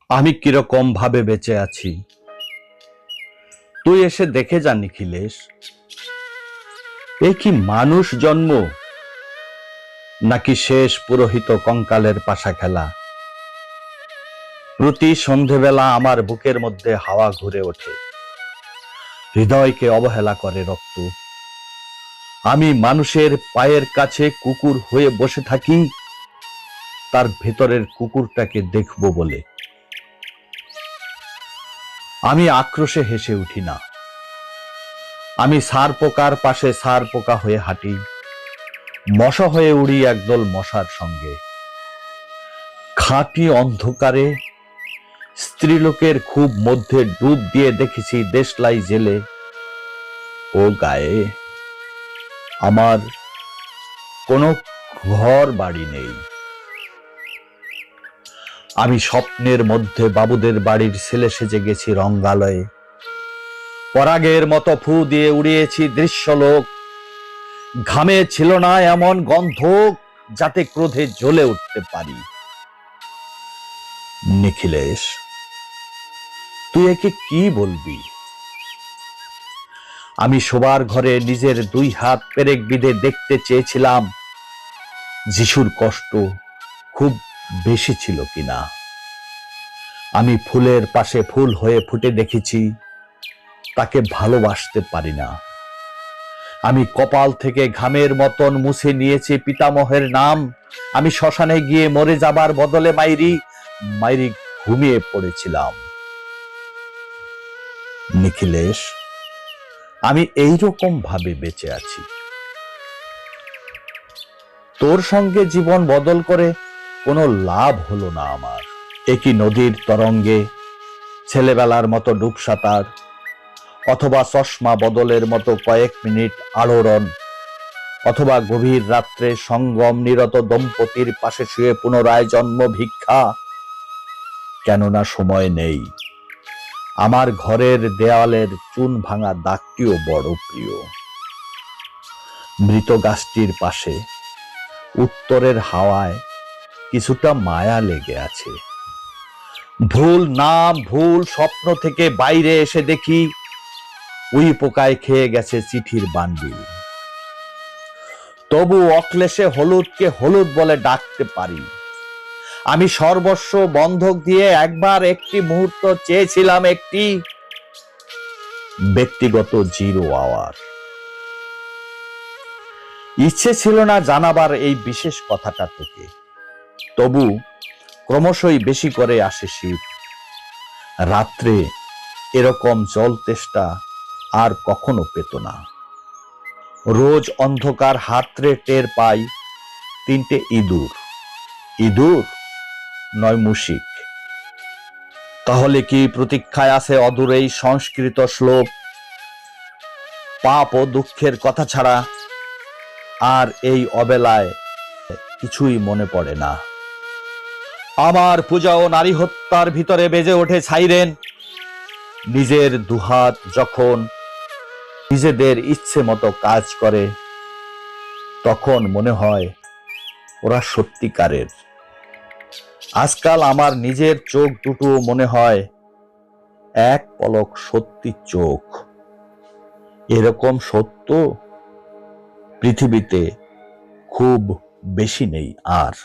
আমি কিরকম ভাবে বেঁচে আছি তুই এসে দেখে যা নিখিলেশ। এ কি মানুষ জন্ম নাকি শেষ পুরোহিত কঙ্কালের পাশা খেলা। প্রতি সন্ধেবেলা আমার বুকের মধ্যে হাওয়া ঘুরে ওঠে, হৃদয়কে অবহেলা করে রক্ত। আমি মানুষের পায়ের কাছে কুকুর হয়ে বসে থাকি তার ভেতরের কুকুরটাকে দেখব বলে। আমি আক্রোশে হেসে উঠি না, আমি সার পোকার পাশে সার পোকা হয়ে হাঁটি, মশা হয়ে উড়ি একদল মশার সঙ্গে। খাঁটি অন্ধকারে স্ত্রীলোকের খুব মধ্যে ডুব দিয়ে দেখেছি দেশলাই জেলে ও গায়ে আমার কোনো ঘর বাড়ি নেই। আমি স্বপ্নের মধ্যে বাবুদের বাড়ির ছেলে সেজে গেছি রঙ্গালয়ে, পরাগের মতো ফু দিয়ে উড়িয়েছি দৃশ্যলোক। ঘামে ছিল না এমন গন্ধ যাতে ক্রোধে জ্বলে উঠতে পারি। নিখিলেশ, তুই একে কি বলবি? আমি শোবার ঘরে নিজের দুই হাত পেরেক বিঁধে দেখতে চেয়েছিলাম যিশুর কষ্ট খুব বেশি ছিল কিনা। আমি ফুলের পাশে ফুল হয়ে ফুটে দেখেছি তাকে ভালোবাসতে পারি না। আমি কপাল থেকে ঘামের মতন মুছে নিয়েছি পিতামহের নাম। আমি শ্মশানে গিয়ে মরে যাবার বদলে মাইরি ঘুমিয়ে পড়েছিলাম। নিখিলেশ, আমি এইরকম ভাবে বেঁচে আছি। তোর সঙ্গে জীবন বদল করে কোনো লাভ হলো না আমার। একই নদীর তরঙ্গে ছেলেবেলার মতো ডুবসাঁতার, অথবা চশমা বদলের মতো কয়েক মিনিট আলোড়ন, অথবা গভীর রাত্রে সঙ্গম নিরত দম্পতির পাশে শুয়ে পুনরায় জন্ম ভিক্ষা। কেননা সময় নেই। আমার ঘরের দেওয়ালের চুন ভাঙা দাগটিও বড় প্রিয়। মৃত গাছটির পাশে উত্তরের হাওয়ায় কিছুটা মায়া লেগে আছে। ভুল নাম ভুল স্বপ্ন থেকে বাইরে এসে দেখি উই পোকায় খেয়ে গেছে চিঠির বান্ডিল। তবু অক্লেশে হলুদকে হলুদ বলে ডাকতে পারি। আমি সর্বস্ব বন্ধক দিয়ে একবার একটি মুহূর্ত চেয়েছিলাম একটি ব্যক্তিগত জিরো আওয়ার। ইচ্ছে ছিল না জানাবার এই বিশেষ কথাটা তোকে, তবু ক্রমশই বেশি করে আসে শীত। রাত্রে এরকম জল তেষ্টা আর কখনো পেত না। রোজ অন্ধকার হাতড়ে টের পাই তিনটে ইঁদুর। ইঁদুর নয় মুশিক। তাহলে কি প্রতীক্ষায় আছে অদূর এই সংস্কৃত শ্লোক? পাপ ও দুঃখের কথা ছাড়া আর এই অবেলায় কিছুই মনে পড়ে না। আমার পূজা ও নারী হত্যার ভিতরে বেজে ওঠে সাইরেন। নিজের দুহাত যখন নিজেদের ইচ্ছে মতো কাজ করে তখন মনে হয় ওরা সত্যিকারের। আজকাল আমার নিজের চোখ দুটো মনে হয় এক পলক সত্যি চোখ। এরকম সত্য পৃথিবীতে খুব বেশি নেই আর।